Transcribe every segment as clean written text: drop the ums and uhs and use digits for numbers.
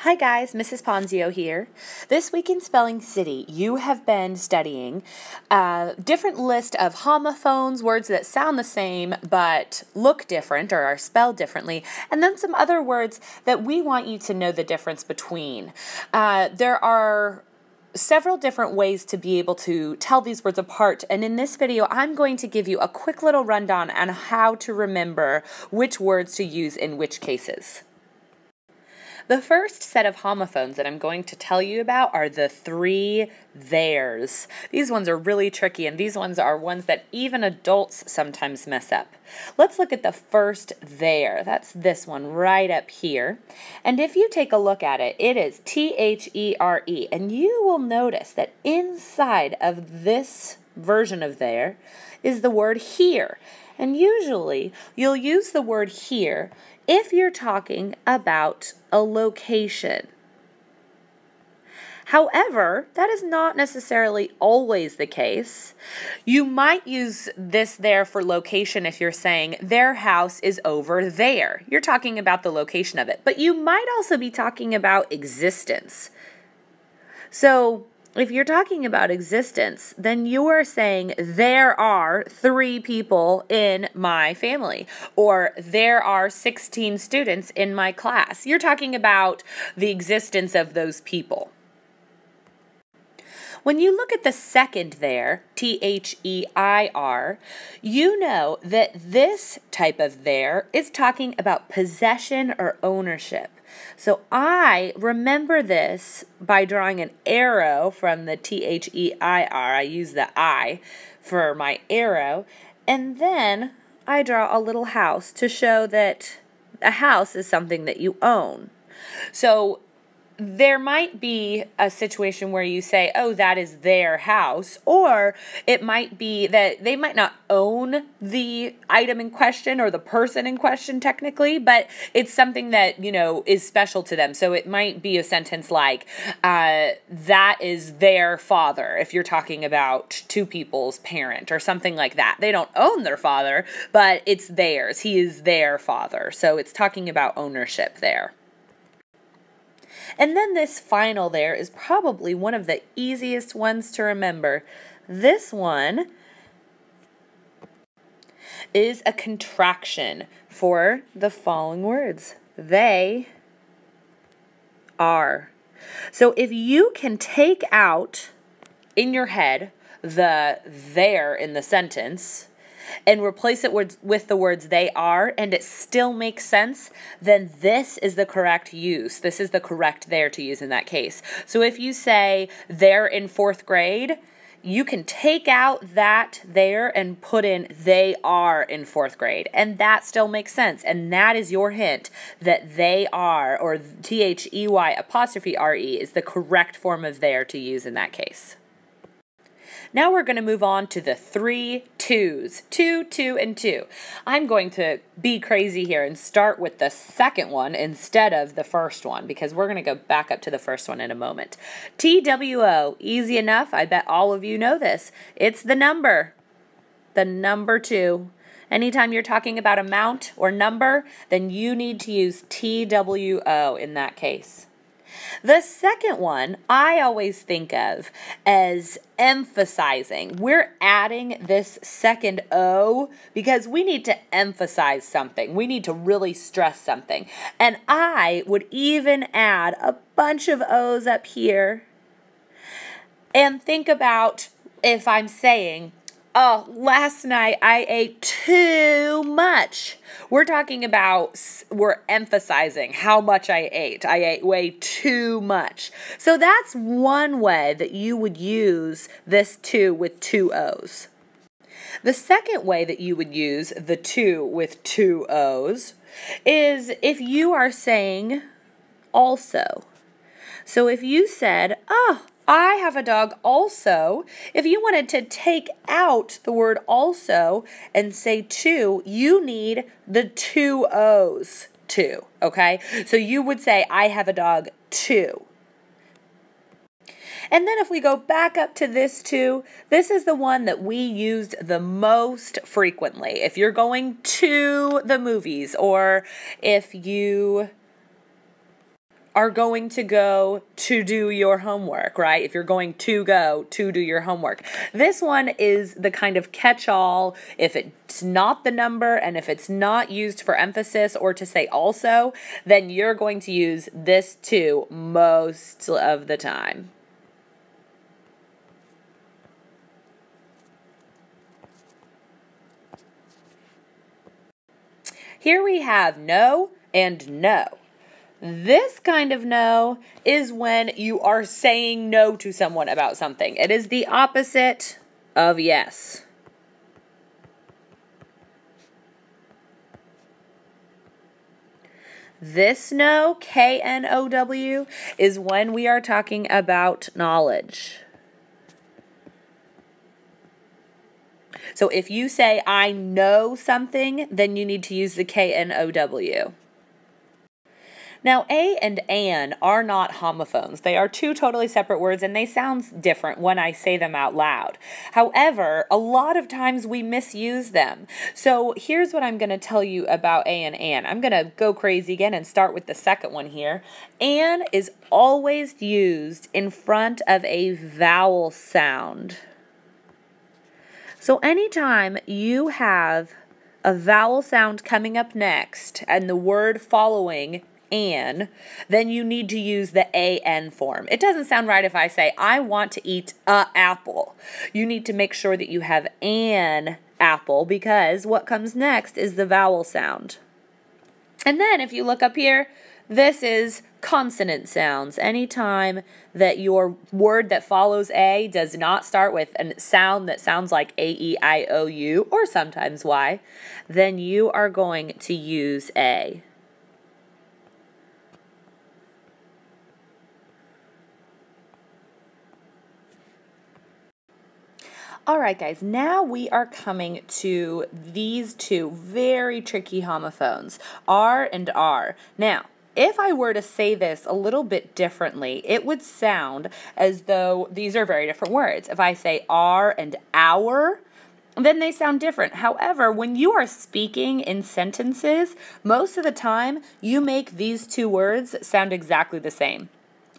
Hi guys, Mrs. Ponzio here. This week in Spelling City, you have been studying a different list of homophones, words that sound the same but look different or are spelled differently, and then some other words that we want you to know the difference between. There are several different ways to be able to tell these words apart, and in this video I'm going to give you a quick little rundown on how to remember which words to use in which cases. The first set of homophones that I'm going to tell you about are the three theirs. These ones are really tricky, and these ones are ones that even adults sometimes mess up. Let's look at the first there. That's this one right up here. And if you take a look at it, it is T-H-E-R-E. And you will notice that inside of this version of there is the word here. And usually you'll use the word here if you're talking about a location. However, that is not necessarily always the case. You might use this there for location if you're saying their house is over there. You're talking about the location of it, but you might also be talking about existence. So if you're talking about existence, then you are saying there are 3 people in my family, or there are 16 students in my class. You're talking about the existence of those people. When you look at the second there, T-H-E-I-R, you know that this type of there is talking about possession or ownership. So I remember this by drawing an arrow from the T-H-E-I-R. I use the I for my arrow. And then I draw a little house to show that a house is something that you own. So there might be a situation where you say, oh, that is their house, or it might be that they might not own the item in question or the person in question technically, but it's something that, you know, is special to them. So it might be a sentence like, that is their father, if you're talking about 2 people's parent or something like that. They don't own their father, but it's theirs. He is their father. So it's talking about ownership there. And then this final there is probably one of the easiest ones to remember. This one is a contraction for the following words. They are. So if you can take out in your head the there in the sentence and replace it with the words they are, and it still makes sense, then this is the correct use. This is the correct there to use in that case. So if you say they're in 4th grade, you can take out that there and put in they are in 4th grade, and that still makes sense. And that is your hint that they are, or T-H-E-Y'(R-E) is the correct form of there to use in that case. Now we're going to move on to the 3 twos. 2, 2, and 2. I'm going to be crazy here and start with the second one instead of the first one, because we're going to go back up to the first one in a moment. T-W-O, easy enough. I bet all of you know this. It's the number 2. Anytime you're talking about amount or number, then you need to use T-W-O in that case. The second one I always think of as emphasizing. We're adding this second O because we need to emphasize something. We need to really stress something. And I would even add a bunch of O's up here. And think about if I'm saying, oh, last night I ate too much. We're talking about, we're emphasizing how much I ate. I ate way too much. So that's one way that you would use this 2 with 2 O's. The second way that you would use the 2 with 2 O's is if you are saying also. So if you said, oh, I have a dog also. If you wanted to take out the word also and say 2, you need the 2 O's too, okay? So you would say, I have a dog too. And then if we go back up to this 2, this is the one that we used the most frequently. If you're going to the movies, or if you are going to go to do your homework, right? If you're going to go to do your homework. This one is the kind of catch-all. If it's not the number and if it's not used for emphasis or to say also, then you're going to use this to most of the time. Here we have no and no. This kind of no is when you are saying no to someone about something. It is the opposite of yes. This no, K-N-O-W, is when we are talking about knowledge. So if you say, I know something, then you need to use the K-N-O-W. Now, a and an are not homophones. They are two totally separate words, and they sound different when I say them out loud. However, a lot of times we misuse them. So here's what I'm going to tell you about a and an. I'm going to go crazy again and start with the second one here. An is always used in front of a vowel sound. So anytime you have a vowel sound coming up next and the word following an, then you need to use the an form. It doesn't sound right if I say, I want to eat a apple. You need to make sure that you have an apple because what comes next is the vowel sound. And then if you look up here, this is consonant sounds. Anytime that your word that follows A does not start with a sound that sounds like A, E, I, O, U, or sometimes Y, then you are going to use A. All right, guys, now we are coming to these two very tricky homophones, R and R. Now, if I were to say this a little bit differently, it would sound as though these are very different words. If I say R and our, then they sound different. However, when you are speaking in sentences, most of the time you make these two words sound exactly the same.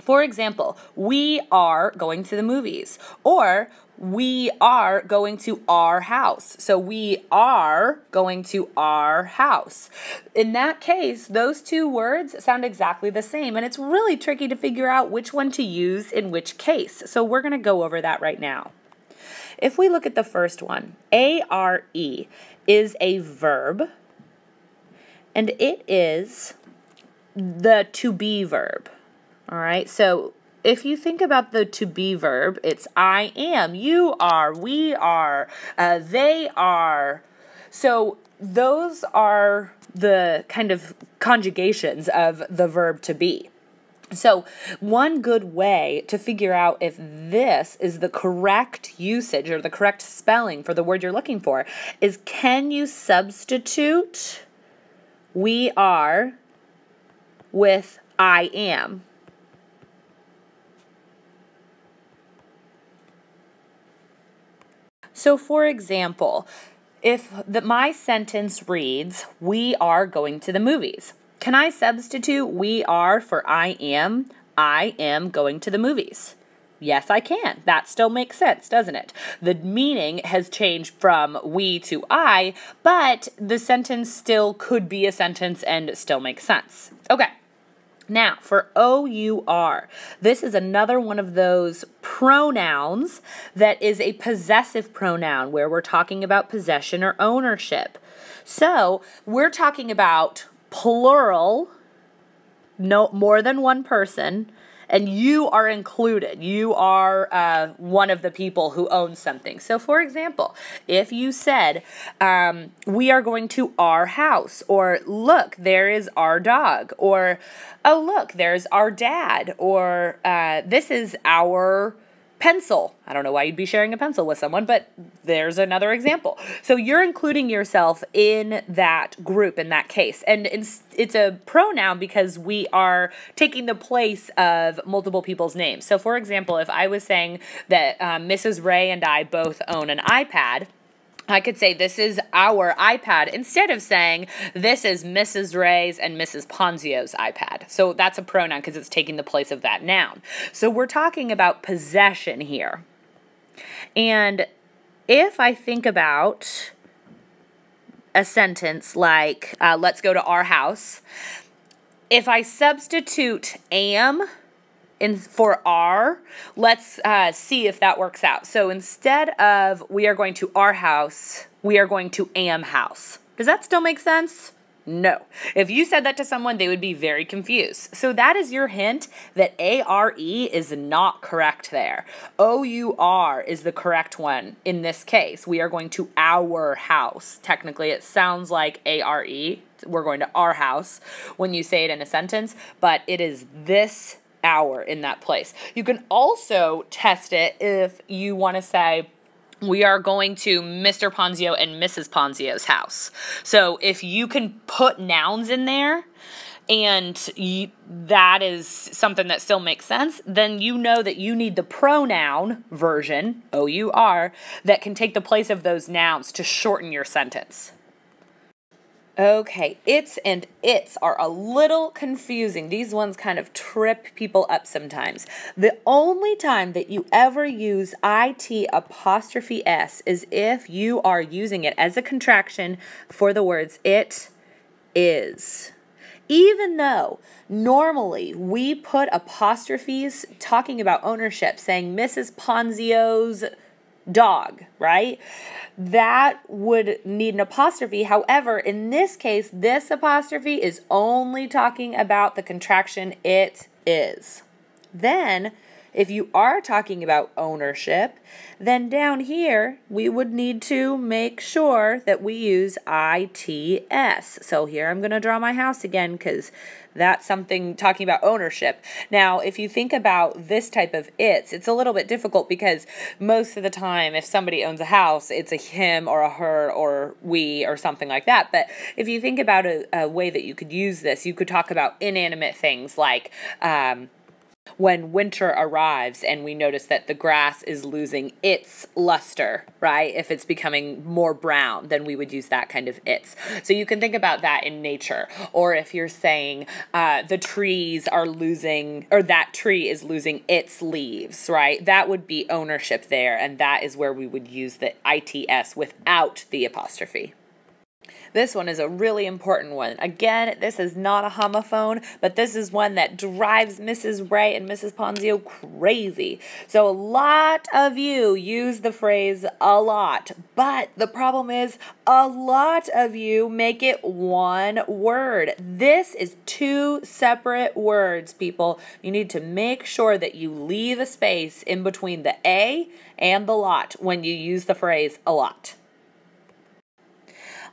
For example, we are going to the movies, or we are going to our house. So we are going to our house. In that case, those two words sound exactly the same, and it's really tricky to figure out which one to use in which case. So we're going to go over that right now. If we look at the first one, A-R-E is a verb, and it is the to be verb. All right, so if you think about the to be verb, it's I am, you are, we are, they are. So those are the kind of conjugations of the verb to be. So one good way to figure out if this is the correct usage or the correct spelling for the word you're looking for is, can you substitute we are with I am? So for example, if my sentence reads, we are going to the movies, can I substitute we are for I am going to the movies? Yes, I can. That still makes sense, doesn't it? The meaning has changed from we to I, but the sentence still could be a sentence and still makes sense. Okay. Now, for O-U-R, this is another one of those pronouns that is a possessive pronoun where we're talking about possession or ownership. So, we're talking about plural, no more than one person, and you are included. You are one of the people who owns something. So, for example, if you said, we are going to our house, or look, there is our dog, or oh, look, there's our dad, or this is our pencil. I don't know why you'd be sharing a pencil with someone, but there's another example. So you're including yourself in that group in that case. And it's a pronoun because we are taking the place of multiple people's names. So for example, if I was saying that Mrs. Ray and I both own an iPad, I could say this is our iPad instead of saying this is Mrs. Ray's and Mrs. Ponzio's iPad. So that's a pronoun because it's taking the place of that noun. So we're talking about possession here. And if I think about a sentence like, let's go to our house, if I substitute am for are, let's see if that works out. So instead of we are going to our house, we are going to am house. Does that still make sense? No. If you said that to someone, they would be very confused. So that is your hint that A-R-E is not correct there. O-U-R is the correct one in this case. We are going to our house. Technically, it sounds like A-R-E. We're going to our house when you say it in a sentence, but it is this hour in that place. You can also test it if you want to say, we are going to Mr. Ponzio and Mrs. Ponzio's house. So if you can put nouns in there and that is something that still makes sense, then you know that you need the pronoun version, O-U-R, that can take the place of those nouns to shorten your sentence. Okay, its and its are a little confusing. These ones kind of trip people up sometimes. The only time that you ever use IT apostrophe S is if you are using it as a contraction for the words it is. Even though normally we put apostrophes talking about ownership, saying Mrs. Ponzio's dog, right? That would need an apostrophe. However, in this case, this apostrophe is only talking about the contraction it is. Then, if you are talking about ownership, then down here, we would need to make sure that we use ITS. So here I'm going to draw my house again because that's something talking about ownership. Now, if you think about this type of it's a little bit difficult because most of the time, if somebody owns a house, it's a him or a her or we or something like that. But if you think about a way that you could use this, you could talk about inanimate things like when winter arrives and we notice that the grass is losing its luster, right? If it's becoming more brown, then we would use that kind of its. So you can think about that in nature. Or if you're saying the trees are losing, or that tree is losing its leaves, right? That would be ownership there, and that is where we would use the ITS without the apostrophe. This one is a really important one. Again, this is not a homophone, but this is one that drives Mrs. Ray and Mrs. Ponzio crazy. So a lot of you use the phrase a lot, but the problem is a lot of you make it one word. This is two separate words, people. You need to make sure that you leave a space in between the a and the lot when you use the phrase a lot.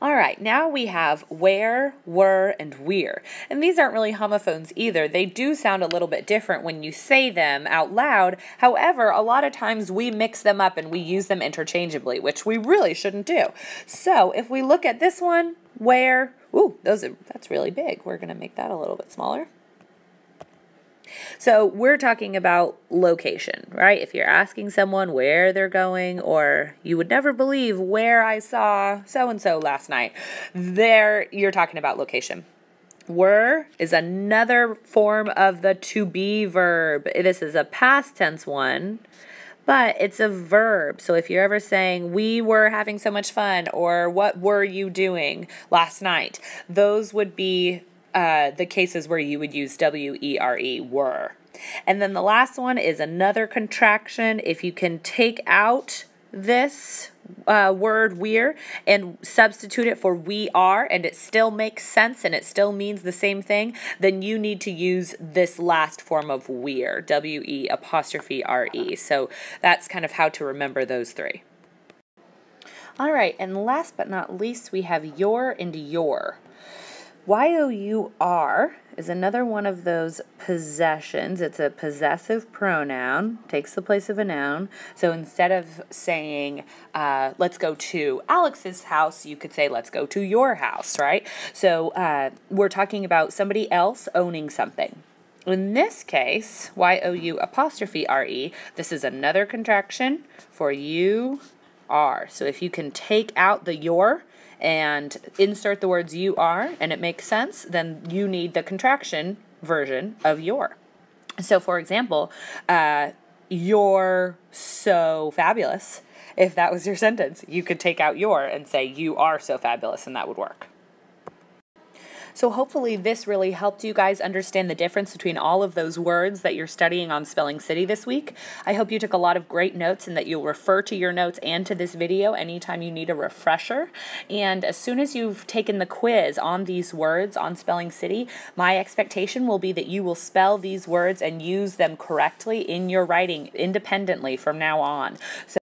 All right, now we have where, were, and we're. And these aren't really homophones either. They do sound a little bit different when you say them out loud. However, a lot of times we mix them up and we use them interchangeably, which we really shouldn't do. So if we look at this one, where, that's really big. We're going to make that a little bit smaller. So we're talking about location, right? If you're asking someone where they're going, or you would never believe where I saw so-and-so last night, there you're talking about location. Were is another form of the to be verb. This is a past tense one, but it's a verb. So if you're ever saying, we were having so much fun, or what were you doing last night, those would be the cases where you would use W-E-R-E, were. And then the last one is another contraction. If you can take out this word we're and substitute it for we are, and it still makes sense and it still means the same thing, then you need to use this last form of we're, W-E''R-E. So that's kind of how to remember those three. All right, and last but not least, we have your and your. Y-O-U-R is another one of those possessions. It's a possessive pronoun, takes the place of a noun. So instead of saying, let's go to Alex's house, you could say, let's go to your house, right? So we're talking about somebody else owning something. In this case, Y-O-U''R-E, this is another contraction for you are. So if you can take out the your and insert the words you are, and it makes sense, then you need the contraction version of your. So for example, you're so fabulous. If that was your sentence, you could take out your and say you are so fabulous, and that would work. So hopefully this really helped you guys understand the difference between all of those words that you're studying on Spelling City this week. I hope you took a lot of great notes and that you'll refer to your notes and to this video anytime you need a refresher. And as soon as you've taken the quiz on these words on Spelling City, my expectation will be that you will spell these words and use them correctly in your writing independently from now on. So